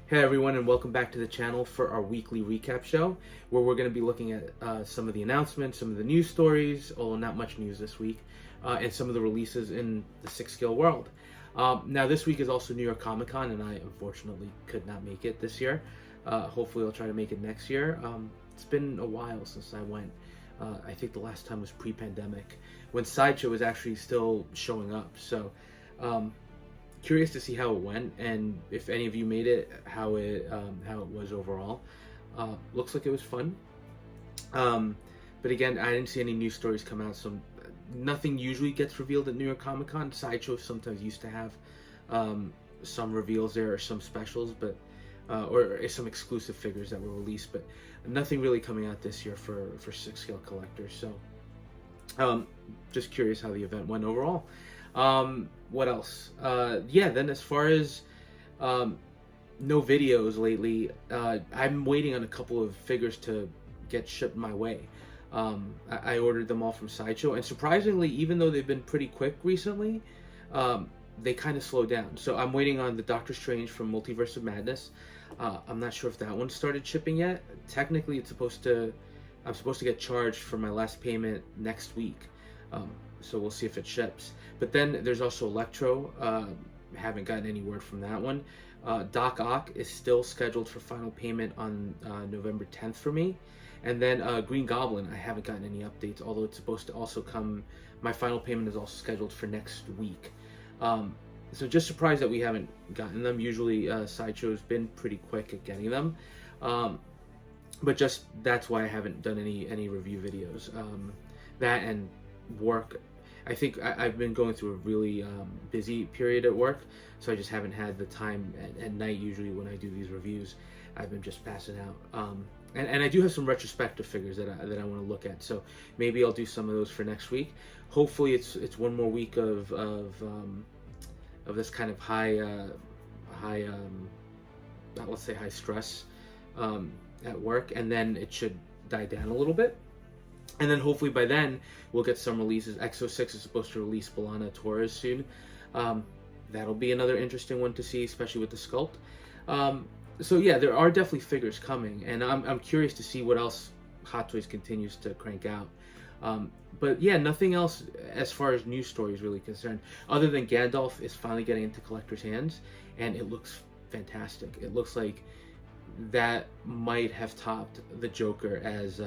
Hey everyone, and welcome back to the channel for our weekly recap show, where we're going to be looking at some of the announcements, some of the news stories, although not much news this week, and some of the releases in the six-scale world. Now this week is also New York Comic Con, and I unfortunately could not make it this year. Hopefully I'll try to make it next year. It's been a while since I went. I think the last time was pre-pandemic, when Sideshow was actually still showing up. So curious to see how it went, and if any of you made it, how it was overall. Looks like it was fun. But again, I didn't see any news stories come out, so nothing usually gets revealed at New York Comic Con. Sideshow sometimes used to have some reveals there or some specials, but or some exclusive figures that were released, but nothing really coming out this year for six-scale collectors. So just curious how the event went overall. What else? Yeah, then as far as no videos lately, I'm waiting on a couple of figures to get shipped my way. I ordered them all from Sideshow, and surprisingly, even though they've been pretty quick recently, they kind of slowed down. So I'm waiting on the Doctor Strange from Multiverse of Madness. I'm not sure if that one started shipping yet. Technically, I'm supposed to get charged for my last payment next week. So we'll see if it ships. But then there's also Electro. Haven't gotten any word from that one. Doc Ock is still scheduled for final payment on November 10th for me. And then Green Goblin, I haven't gotten any updates, although it's supposed to also come. My final payment is also scheduled for next week. So just surprised that we haven't gotten them. Usually Sideshow's been pretty quick at getting them. But just that's why I haven't done any review videos. That and work. I think I've been going through a really busy period at work, so I just haven't had the time at night. Usually when I do these reviews, I've been just passing out. And I do have some retrospective figures that I want to look at, so maybe I'll do some of those for next week. Hopefully it's one more week of this kind of high let's say high stress at work, and then it should die down a little bit. And then hopefully by then we'll get some releases. X06 is supposed to release Balana Torres soon. That'll be another interesting one to see, especially with the sculpt. So yeah, there are definitely figures coming, and I'm curious to see what else Hot Toys continues to crank out. But yeah, nothing else as far as news stories really concerned, other than Gandalf is finally getting into collectors' hands, and it looks fantastic. It looks like that might have topped the Joker as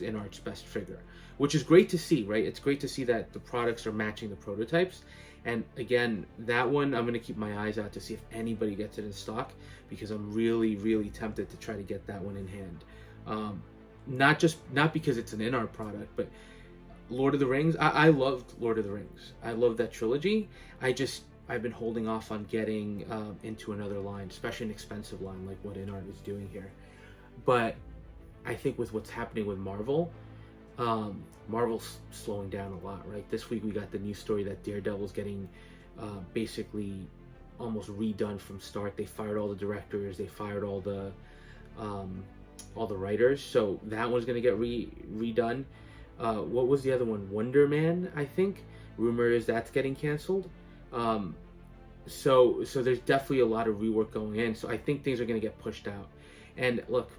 InArt's best figure, which is great to see, right? It's great to see that the products are matching the prototypes. And again, that one I'm going to keep my eyes out to see if anybody gets it in stock, because I'm really tempted to try to get that one in hand. Not because it's an InArt product, but Lord of the Rings. I loved Lord of the Rings. I love that trilogy. I've been holding off on getting into another line, especially an expensive line like what InArt is doing here. But I think with what's happening with Marvel, Marvel's slowing down a lot, right? This week we got the news story that Daredevil's getting basically almost redone from start. They fired all the directors, they fired all the writers, so that one's gonna get redone. What was the other one? Wonder Man, I think. Rumor is that's getting canceled. So there's definitely a lot of rework going in. So I think things are gonna get pushed out. And look,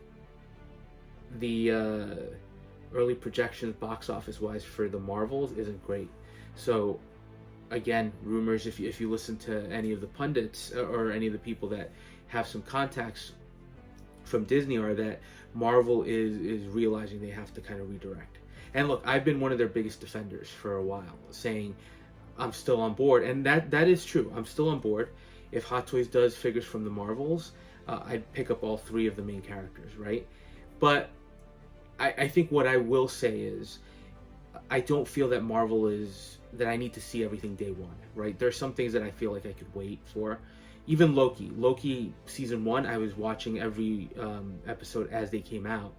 the early projections box office wise for the Marvels isn't great. So again, rumors, if you listen to any of the pundits or any of the people that have some contacts from Disney, are that Marvel is realizing they have to kind of redirect. And look, I've been one of their biggest defenders for a while, saying I'm still on board, and that is true. I'm still on board. If Hot Toys does figures from the Marvels, I'd pick up all three of the main characters, right? But I think what I will say is, I don't feel that Marvel is, that I need to see everything day one, right? There's some things that I feel like I could wait for. Even Loki season 1, I was watching every episode as they came out.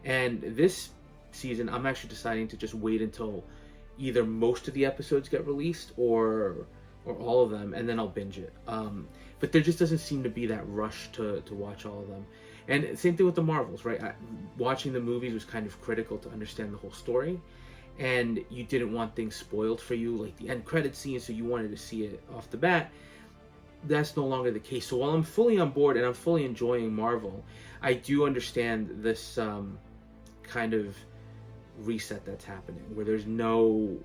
And this season, I'm actually deciding to just wait until either most of the episodes get released or all of them, and then I'll binge it. But there just doesn't seem to be that rush to watch all of them. And same thing with the Marvels, right? Watching the movies was kind of critical to understand the whole story, and you didn't want things spoiled for you, like the end credit scene, so you wanted to see it off the bat. that's no longer the case. So while I'm fully on board and I'm fully enjoying Marvel, I do understand this kind of reset that's happening, where there's no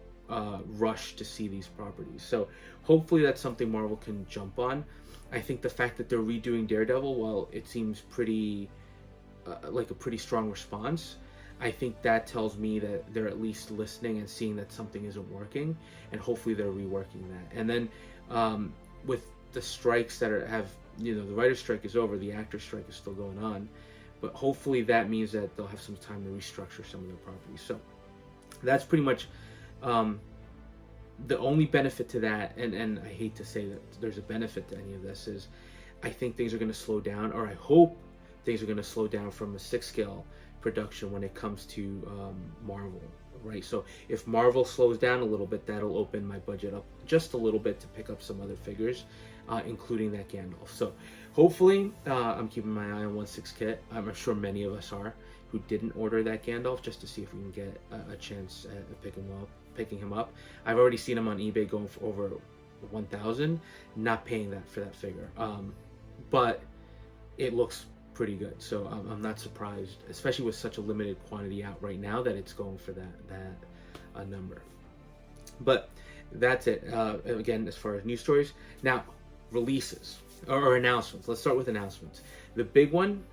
rush to see these properties. So hopefully that's something Marvel can jump on. I think the fact that they're redoing Daredevil, while it seems pretty like a pretty strong response, I think that tells me that they're at least listening and seeing that something isn't working, and hopefully they're reworking that. And then with the strikes that have, the writer's strike is over, the actor's strike is still going on, but hopefully that means that they'll have some time to restructure some of their properties. So that's pretty much the only benefit to that, and I hate to say that there's a benefit to any of this, is I think things are going to slow down, or I hope things are going to slow down from a 6-scale production when it comes to Marvel, right? So if Marvel slows down a little bit, that'll open my budget up just a little bit to pick up some other figures, including that Gandalf. So hopefully, I'm keeping my eye on 1/6 kit. I'm sure many of us are, who didn't order that Gandalf, just to see if we can get a chance at picking him up. I've already seen him on eBay going for over 1,000. Not paying that for that figure, but it looks pretty good. So I'm not surprised, especially with such a limited quantity out right now, that it's going for that number. But that's it. Again, as far as news stories, now releases or announcements. Let's start with announcements. The big one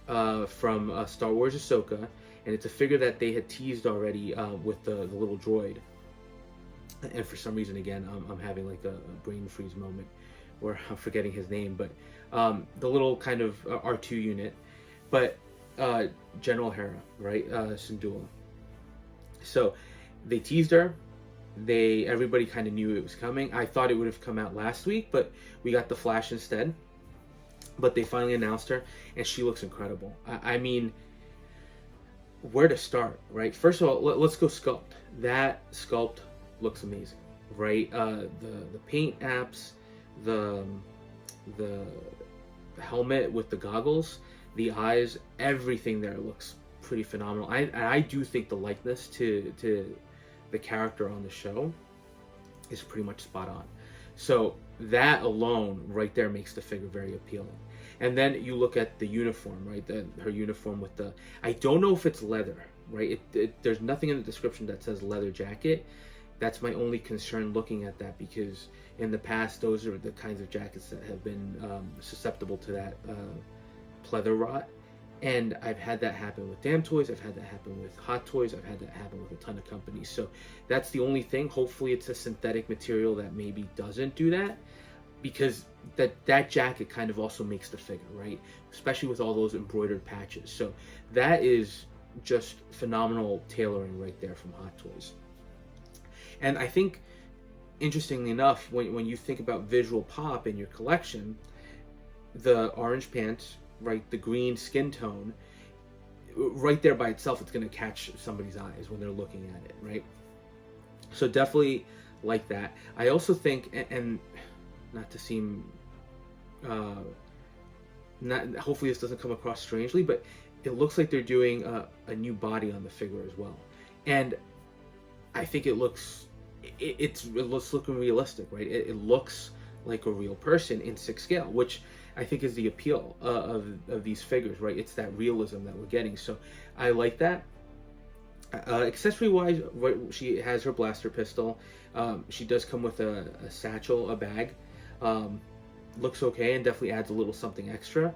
from Star Wars Ahsoka, and it's a figure that they had teased already with the little droid. And for some reason, again, I'm having like a brain freeze moment where I'm forgetting his name, but the little kind of R2 unit, but General Hera, right? Syndulla. So they teased her. Everybody kind of knew it was coming. I thought it would have come out last week, but we got the Flash instead. But they finally announced her, and she looks incredible. I mean, where to start, right? First of all, let's go sculpt. That sculpt looks amazing, right? The paint apps, the helmet with the goggles, the eyes, everything there looks pretty phenomenal. I do think the likeness to the character on the show is pretty much spot on. So that alone right there makes the figure very appealing. And then you look at the uniform, right? Her uniform with the, I don't know if it's leather, right? There's nothing in the description that says leather jacket. That's my only concern looking at that, because in the past, those are the kinds of jackets that have been susceptible to that pleather rot. And I've had that happen with Damtoys, I've had that happen with Hot Toys, I've had that happen with a ton of companies. So that's the only thing. Hopefully it's a synthetic material that maybe doesn't do that, because that jacket kind of also makes the figure, right? Especially with all those embroidered patches. So that is just phenomenal tailoring right there from Hot Toys. And I think, interestingly enough, when you think about visual pop in your collection, the orange pants, right, the green skin tone, right there by itself, it's going to catch somebody's eyes when they're looking at it, right? So definitely like that. I also think, and not to seem, hopefully this doesn't come across strangely, but it looks like they're doing a new body on the figure as well. And I think it looks looking realistic, right? It looks like a real person in 6 scale, which I think is the appeal of these figures, right? It's that realism that we're getting. So I like that. Accessory wise, right, she has her blaster pistol. She does come with a satchel, a bag. Looks okay, and definitely adds a little something extra.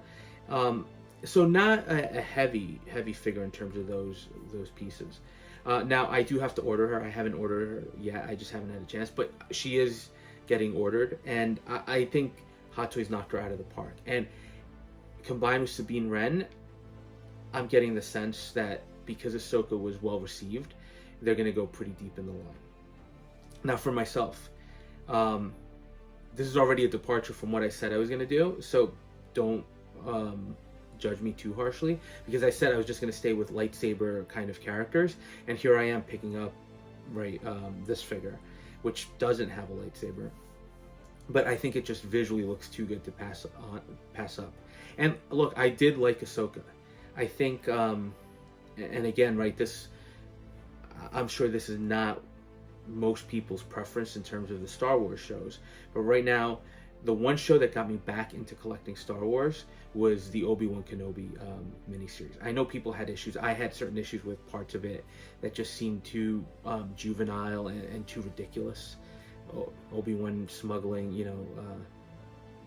So not a heavy figure in terms of those pieces. Now I do have to order her. I haven't ordered her yet. I just haven't had a chance, but she is getting ordered, and I think Hot Toys knocked her out of the park. And combined with Sabine Wren, I'm getting the sense that because Ahsoka was well received, they're going to go pretty deep in the line. Now for myself, this is already a departure from what I said I was going to do, so don't judge me too harshly, because I said I was just going to stay with lightsaber kind of characters, and here I am picking up this figure, which doesn't have a lightsaber, but I think it just visually looks too good to pass up. And look, I did like Ahsoka. I think, and again, right, I'm sure this is not most people's preference in terms of the Star Wars shows, but right now the one show that got me back into collecting Star Wars was the Obi-Wan Kenobi miniseries. I know people had issues. I had certain issues with parts of it that just seemed too juvenile and too ridiculous. Obi-Wan smuggling,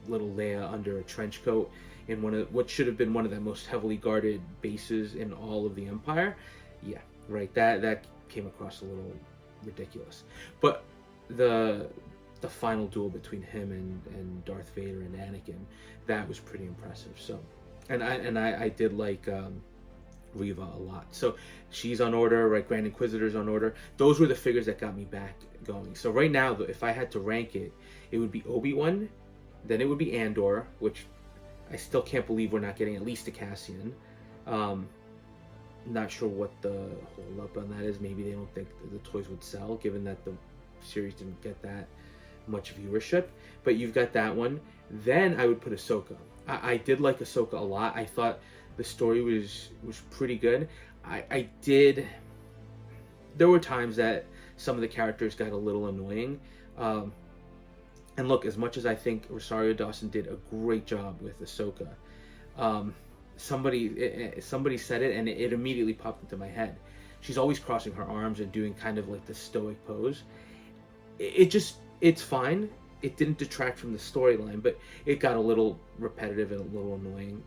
little Leia under a trench coat in one of what should have been one of the most heavily guarded bases in all of the Empire. Yeah, right. That came across a little ridiculous. But the final duel between him and Darth Vader and Anakin, that was pretty impressive. So, and I did like Reva a lot. So she's on order, right? Grand Inquisitor's on order. Those were the figures that got me back going. So right now, though, if I had to rank it, it would be Obi-Wan, then it would be Andor, which I still can't believe we're not getting at least a Cassian. Not sure what the hold up on that is. Maybe they don't think the toys would sell, given that the series didn't get that much viewership. But you've got that one. Then I would put Ahsoka. I did like Ahsoka a lot. I thought the story was pretty good. There were times that some of the characters got a little annoying. And look, as much as I think Rosario Dawson did a great job with Ahsoka, somebody said it and it immediately popped into my head. She's always crossing her arms and doing kind of like the stoic pose. It's fine. It didn't detract from the storyline, but it got a little repetitive and a little annoying.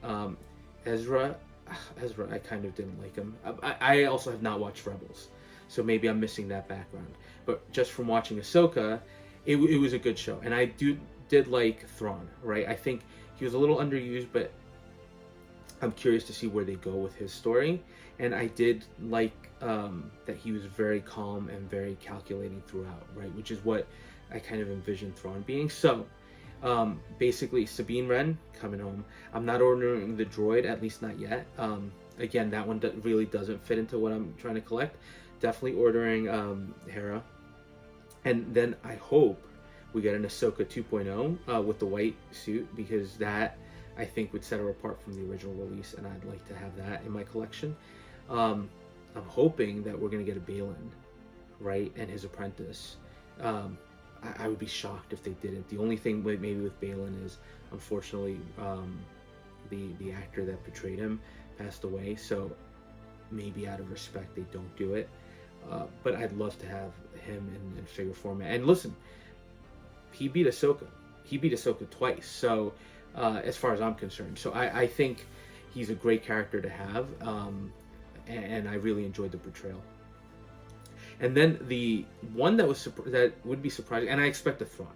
Ezra, I kind of didn't like him. I also have not watched Rebels, so maybe I'm missing that background. But just from watching Ahsoka, it was a good show, and I did like Thrawn, right? I think he was a little underused, but I'm curious to see where they go with his story. And I did like that he was very calm and very calculating throughout, right? Which is what I kind of envisioned Thrawn being. So basically, Sabine Wren coming home. I'm not ordering the droid, at least not yet. Again, that one really doesn't fit into what I'm trying to collect. Definitely ordering Hera. And then I hope we get an Ahsoka 2.0 with the white suit, because that I think would set her apart from the original release, and I'd like to have that in my collection. I'm hoping that we're going to get a Balin, right, and his apprentice. I would be shocked if they didn't. The only thing maybe with Balin is, unfortunately, the actor that portrayed him passed away, so maybe out of respect they don't do it. But I'd love to have him in figure format. And listen, he beat Ahsoka. He beat Ahsoka twice, so as far as I'm concerned. So I think he's a great character to have, and I really enjoyed the portrayal. And then the one that would be surprising, and I expect a Thrawn,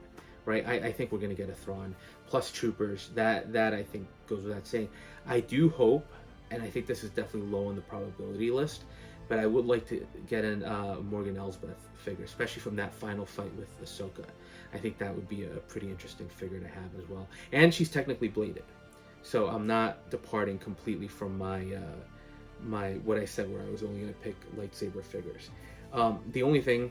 right? I think we're going to get a Thrawn plus troopers. That I think goes without saying. I do hope, and I think this is definitely low on the probability list, but I would like to get an Morgan Elsbeth figure, especially from that final fight with Ahsoka. I think that would be a pretty interesting figure to have as well. And she's technically bladed, so I'm not departing completely from my what I said, where I was only going to pick lightsaber figures. The only thing,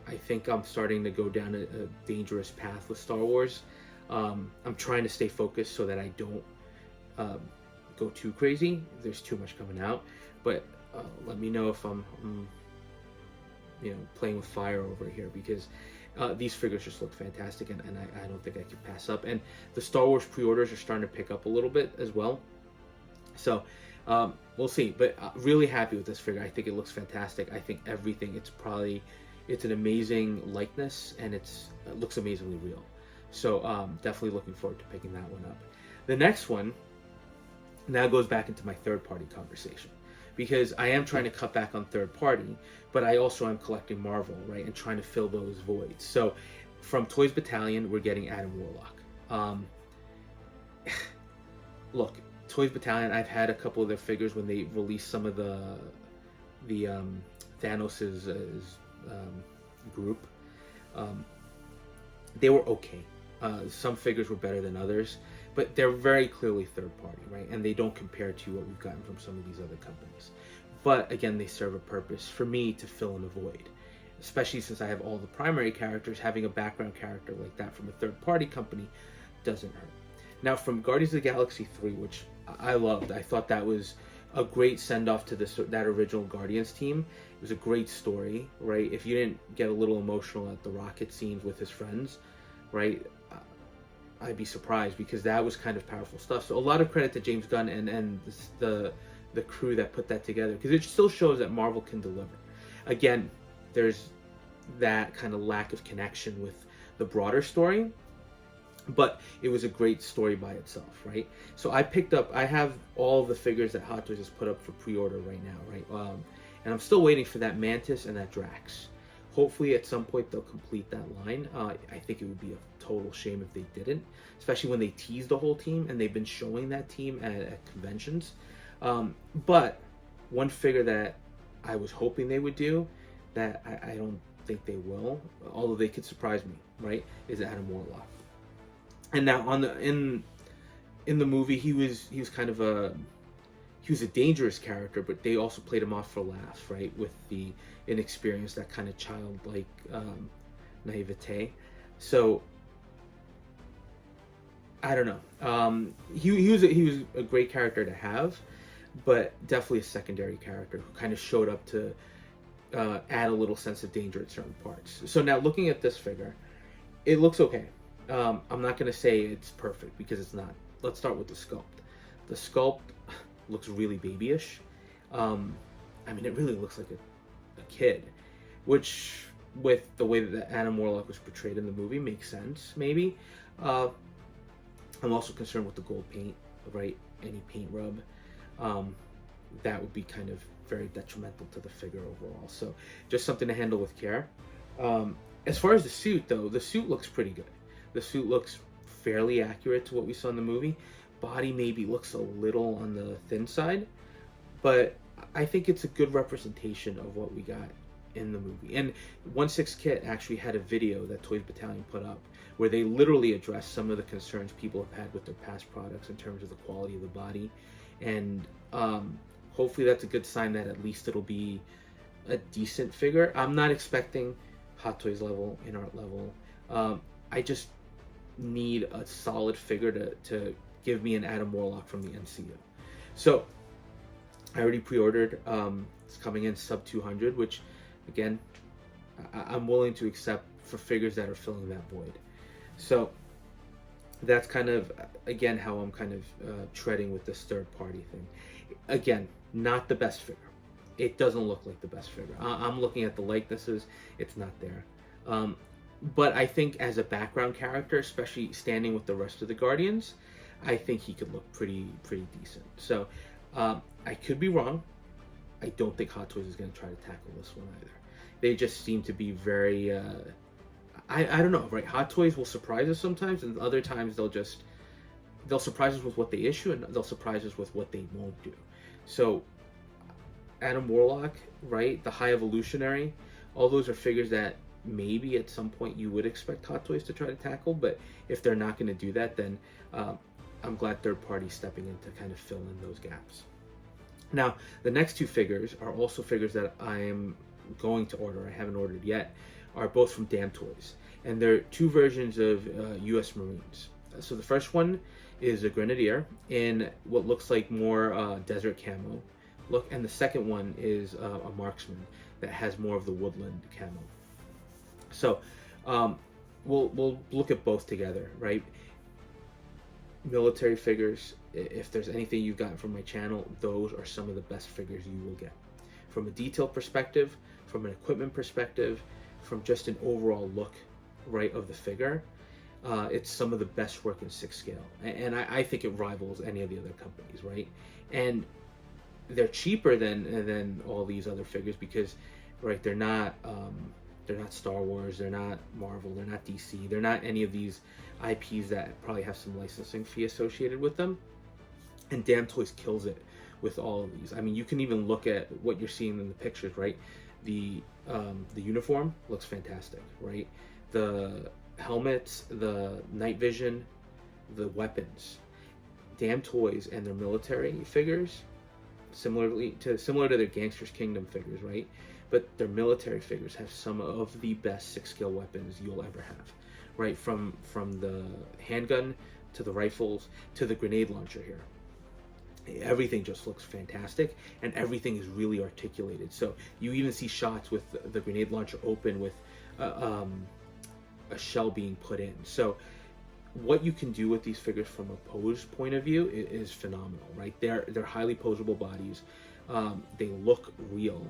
I think I'm starting to go down a dangerous path with Star Wars. I'm trying to stay focused so that I don't go too crazy. There's too much coming out, but let me know if I'm playing with fire over here, because these figures just look fantastic, and I don't think I can pass up. And the Star Wars pre-orders are starting to pick up a little bit as well, so we'll see. But really happy with this figure. I think it looks fantastic. I think everything, it's an amazing likeness, and it looks amazingly real. So definitely looking forward to picking that one up. The next one now goes back into my third-party conversation, because I am trying to cut back on third party, but I also am collecting Marvel, right, and trying to fill those voids. So from Toys Battalion, we're getting Adam Warlock. Look, Toys Battalion, I've had a couple of their figures when they released some of the Thanos' group. They were okay. Some figures were better than others, but they're very clearly third party, right? And they don't compare to what we've gotten from some of these other companies. But again, they serve a purpose for me to fill in a void, especially since I have all the primary characters. Having a background character like that from a third party company doesn't hurt. Now, from Guardians of the Galaxy 3, which I loved, I thought that was a great send-off to that original Guardians team. It was a great story, right? If you didn't get a little emotional at the rocket scenes with his friends, right? I'd be surprised, because that was kind of powerful stuff. So a lot of credit to James Gunn and the crew that put that together, because it still shows that Marvel can deliver. Again, there's that kind of lack of connection with the broader story, but it was a great story by itself, right? So I have all the figures that Hot Toys has put up for pre-order right now, right? And I'm still waiting for that Mantis and that Drax. Hopefully at some point they'll complete that line. I think it would be a total shame if they didn't, especially when they teased the whole team, and they've been showing that team at conventions. But one figure that I was hoping they would do, that I don't think they will, although they could surprise me, right, is Adam Warlock. And now in the movie, he was kind of a dangerous character, but they also played him off for laughs, right, with the inexperience, that kind of childlike naivete. So I don't know. He was a great character to have, but definitely a secondary character who kind of showed up to add a little sense of danger at certain parts. So now looking at this figure, it looks okay. I'm not going to say it's perfect, because it's not. Let's start with the sculpt. The sculpt looks really babyish. I mean, it really looks like a kid, which, with the way that Adam Warlock was portrayed in the movie, makes sense, maybe. I'm also concerned with the gold paint, right? Any paint rub. That would be kind of very detrimental to the figure overall. So just something to handle with care. As far as the suit, though, the suit looks pretty good. The suit looks fairly accurate to what we saw in the movie. Body maybe looks a little on the thin side, but I think it's a good representation of what we got in the movie. And 1/6 Kit actually had a video that Toys Battalion put up where they literally addressed some of the concerns people have had with their past products in terms of the quality of the body. And hopefully that's a good sign that at least it'll be a decent figure. I'm not expecting Hot Toys level, in art level. I just need a solid figure to give me an Adam Warlock from the MCU. So I already pre-ordered. It's coming in sub 200, which again, I'm willing to accept for figures that are filling that void. So that's kind of, again, how I'm kind of treading with this third party thing. Again, not the best figure. It doesn't look like the best figure. I'm looking at the likenesses. It's not there. But I think as a background character, especially standing with the rest of the Guardians, I think he could look pretty decent. So I could be wrong. I don't think Hot Toys is going to try to tackle this one either. They just seem to be very, I don't know, right? Hot Toys will surprise us sometimes, and other times they'll surprise us with what they issue, and they'll surprise us with what they won't do. So Adam Warlock, right? The High Evolutionary, all those are figures that maybe at some point you would expect Hot Toys to try to tackle, but if they're not going to do that, then I'm glad third party stepping in to kind of fill in those gaps. Now, the next two figures are also figures that I am going to order. I haven't ordered yet. Are both from Damtoys, and they're two versions of U.S. Marines. So the first one is a Grenadier in what looks like more desert camo look, and the second one is a Marksman that has more of the woodland camo. So we'll look at both together, right? Military figures, if there's anything you've gotten from my channel, those are some of the best figures you will get. From a detail perspective, from an equipment perspective, from just an overall look, right, of the figure, it's some of the best work in 6 scale. And I think it rivals any of the other companies, right? And they're cheaper than all these other figures because, right, they're not Star Wars, they're not Marvel, they're not DC, they're not any of these IPs that probably have some licensing fee associated with them. And Damtoys kills it with all of these. I mean, you can even look at what you're seeing in the pictures, right? The uniform looks fantastic, right? The helmets, the night vision, the weapons. Damtoys and their military figures, similar to their Gangsters Kingdom figures, right? But their military figures have some of the best 6 scale weapons you'll ever have, right? From the handgun to the rifles to the grenade launcher here. Everything just looks fantastic, and everything is really articulated. So you even see shots with the grenade launcher open with a shell being put in. So what you can do with these figures from a pose point of view is phenomenal, right? They're highly posable bodies. They look real,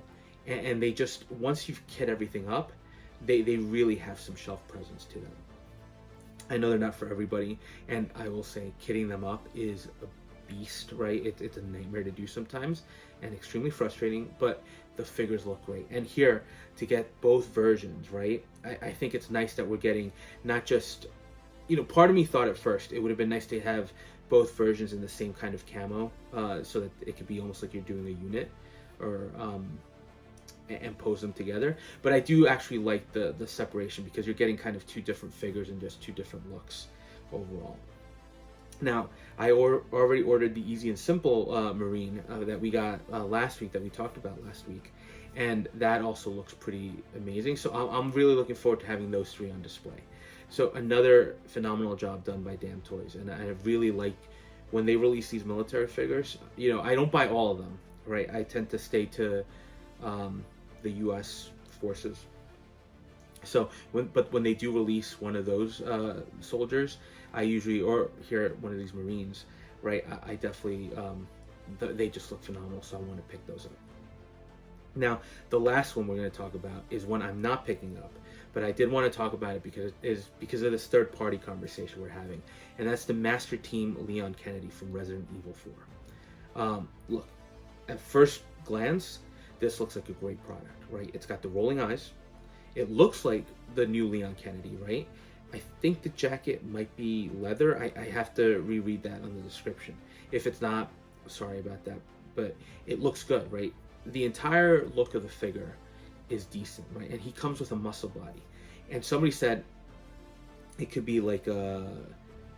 and they just, once you've kit everything up, they really have some shelf presence to them. I know they're not for everybody, and I will say kitting them up is a beast, right? It's a nightmare to do sometimes, and extremely frustrating, but the figures look great. And here, to get both versions, right? I think it's nice that we're getting not just, you know, part of me thought at first it would have been nice to have both versions in the same kind of camo, so that it could be almost like you're doing a unit, or and pose them together. But I do actually like the separation, because you're getting kind of two different figures and just two different looks overall. Now, I already ordered the Easy and Simple Marine that we got last week, that we talked about last week, and that also looks pretty amazing. So I'm really looking forward to having those three on display. So another phenomenal job done by Damtoys, and I really like when they release these military figures. You know, I don't buy all of them, right? I tend to stay to the U.S. forces. So when they do release one of those soldiers, I usually, or here one of these Marines, right? I definitely, they just look phenomenal, so I want to pick those up. Now, the last one we're going to talk about is one I'm not picking up, but I did want to talk about it because of this third-party conversation we're having, and that's the Master Team Leon Kennedy from Resident Evil 4. Look, at first glance, this looks like a great product, right? It's got the rolling eyes. It looks like the new Leon Kennedy, right? I think the jacket might be leather. I have to reread that on the description. If it's not, sorry about that, but it looks good, right? The entire look of the figure is decent, right? And he comes with a muscle body. And somebody said it could be like a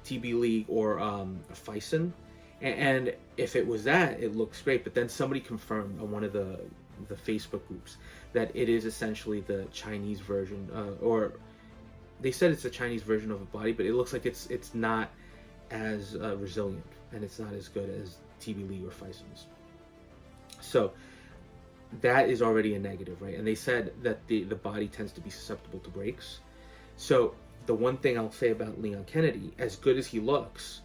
TB League or a Fison. And if it was that, it looks great. But then somebody confirmed on one of the Facebook groups that it is essentially the Chinese version, or they said it's a Chinese version of a body, but it looks like it's not as resilient, and it's not as good as TB League or Fison's. So that is already a negative, right? And they said that the body tends to be susceptible to breaks. So the one thing I'll say about Leon Kennedy, as good as he looks,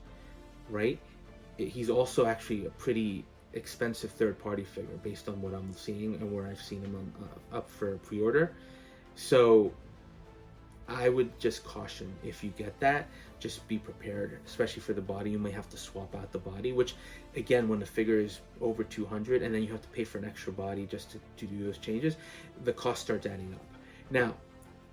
right, he's also actually a pretty expensive third-party figure based on what I'm seeing and where I've seen him up for pre-order. So I would just caution, if you get that, just be prepared, especially for the body. You may have to swap out the body, which again, when the figure is over 200 and then you have to pay for an extra body just to do those changes, the cost starts adding up. Now,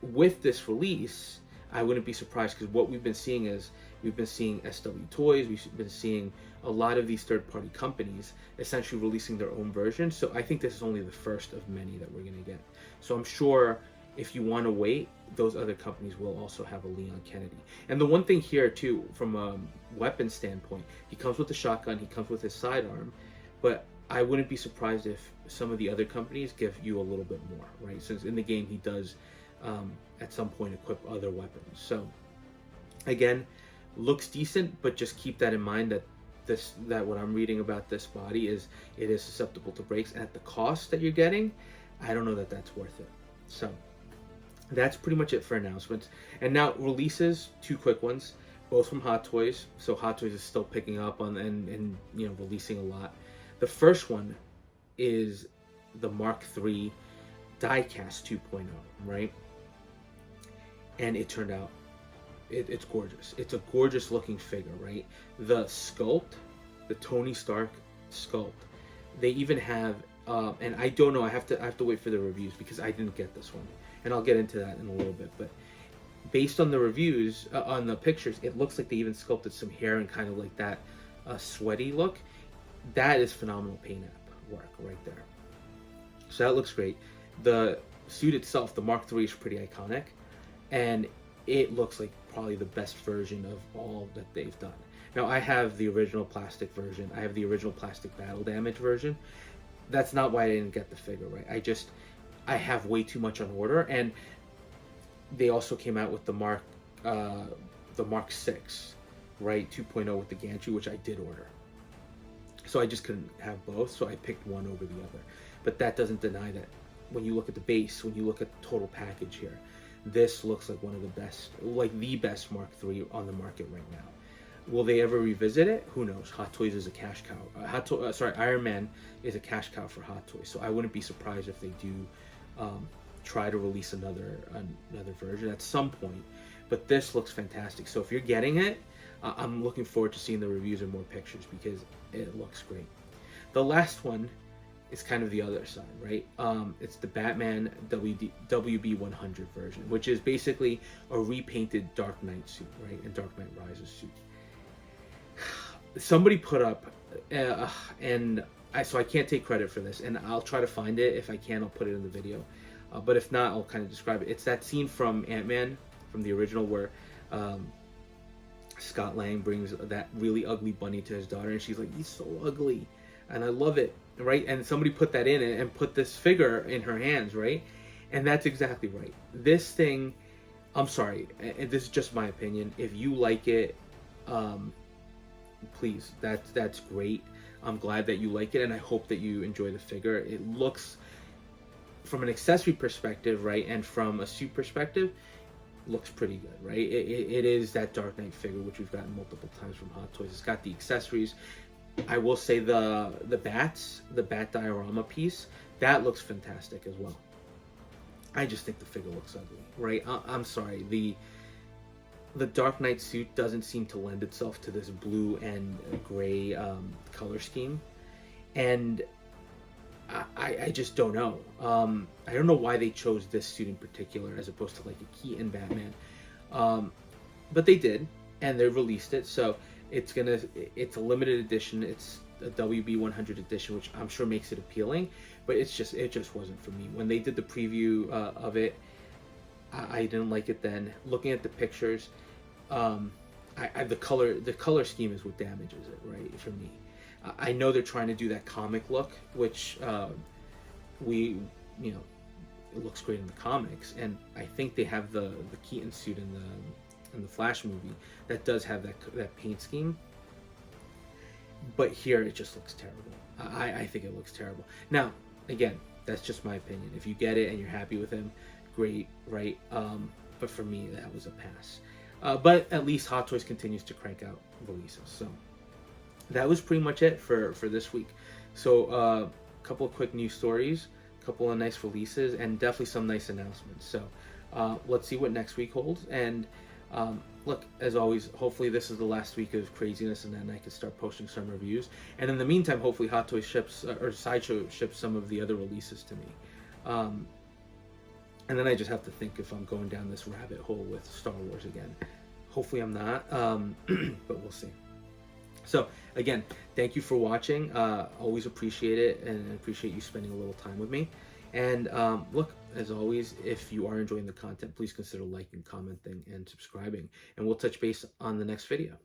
with this release, I wouldn't be surprised, because what we've been seeing is we've been seeing SW Toys, we've been seeing a lot of these third-party companies essentially releasing their own version. So I think this is only the first of many that we're going to get. So I'm sure if you want to wait, those other companies will also have a Leon Kennedy. And the one thing here too, from a weapon standpoint, he comes with the shotgun, he comes with his sidearm, but I wouldn't be surprised if some of the other companies give you a little bit more, right? Since in the game he does at some point equip other weapons. So again, looks decent, but just keep that in mind that what I'm reading about this body is it is susceptible to breaks, and at the cost that you're getting, I don't know that that's worth it. So that's pretty much it for announcements. And now releases, two quick ones, both from Hot Toys. So Hot Toys is still picking up on and you know, releasing a lot. The first one is the Mark III Diecast 2.0, right? And it turned out it's gorgeous. It's a gorgeous looking figure, right? The sculpt, the Tony Stark sculpt. They even have and I don't know, I have to wait for the reviews because I didn't get this one. And I'll get into that in a little bit, but based on the reviews, on the pictures, it looks like they even sculpted some hair and kind of like that sweaty look. That is phenomenal paint app work right there. So that looks great. The suit itself, the Mark III, is pretty iconic, and it looks like probably the best version of all that they've done. Now, I have the original plastic version. I have the original plastic battle damage version. That's not why I didn't get the figure, right? I have way too much on order, and they also came out with the Mark VI, right, 2.0 with the gantry, which I did order. So I just couldn't have both, so I picked one over the other. But that doesn't deny that when you look at the base, when you look at the total package here, this looks like one of the best, like the best Mark III on the market right now. Will they ever revisit it? Who knows? Hot Toys is a cash cow. Iron Man is a cash cow for Hot Toys, so I wouldn't be surprised if they do try to release another version at some point. But this looks fantastic. So if you're getting it, I'm looking forward to seeing the reviews and more pictures because it looks great. The last one is kind of the other side, right? It's the Batman WB100 version, which is basically a repainted Dark Knight suit, right? And Dark Knight Rises suit. Somebody put up, so I can't take credit for this, and I'll try to find it. If I can, I'll put it in the video. But if not, I'll kind of describe it. It's that scene from Ant-Man, from the original, where Scott Lang brings that really ugly bunny to his daughter, and she's like, he's so ugly. And I love it, right? And somebody put that in and put this figure in her hands, right? And that's exactly right. This thing, I'm sorry, and this is just my opinion. If you like it, please, that's great. I'm glad that you like it, and I hope that you enjoy the figure. It looks, from an accessory perspective, right, and from a suit perspective, looks pretty good, right? It is that Dark Knight figure, which we've gotten multiple times from Hot Toys. It's got the accessories. I will say the bat diorama piece, that looks fantastic as well. I just think the figure looks ugly, right? I'm sorry, the Dark Knight suit doesn't seem to lend itself to this blue and gray color scheme, and I just don't know. I don't know why they chose this suit in particular as opposed to like a Keaton Batman, but they did, and they released it. So it's a limited edition. It's a WB100 edition, which I'm sure makes it appealing, but it just wasn't for me. When they did the preview of it, I didn't like it then. Looking at the pictures, the color scheme is what damages it, right, for me. I know they're trying to do that comic look, which it looks great in the comics, and I think they have the Keaton suit in the Flash movie that does have that paint scheme. But here it just looks terrible. I think it looks terrible. Now, again, that's just my opinion. If you get it and you're happy with him, great, right? But for me, that was a pass. But at least Hot Toys continues to crank out releases. So that was pretty much it for this week. So a couple of quick news stories, a couple of nice releases, and definitely some nice announcements. So let's see what next week holds. And look, as always, hopefully this is the last week of craziness, and then I can start posting some reviews. And in the meantime, hopefully Hot Toys ships, or Sideshow ships some of the other releases to me. And then I just have to think if I'm going down this rabbit hole with Star Wars again. Hopefully I'm not, but we'll see. So again, thank you for watching. Always appreciate it, and I appreciate you spending a little time with me. And look, as always, if you are enjoying the content, please consider liking, commenting, and subscribing. And we'll touch base on the next video.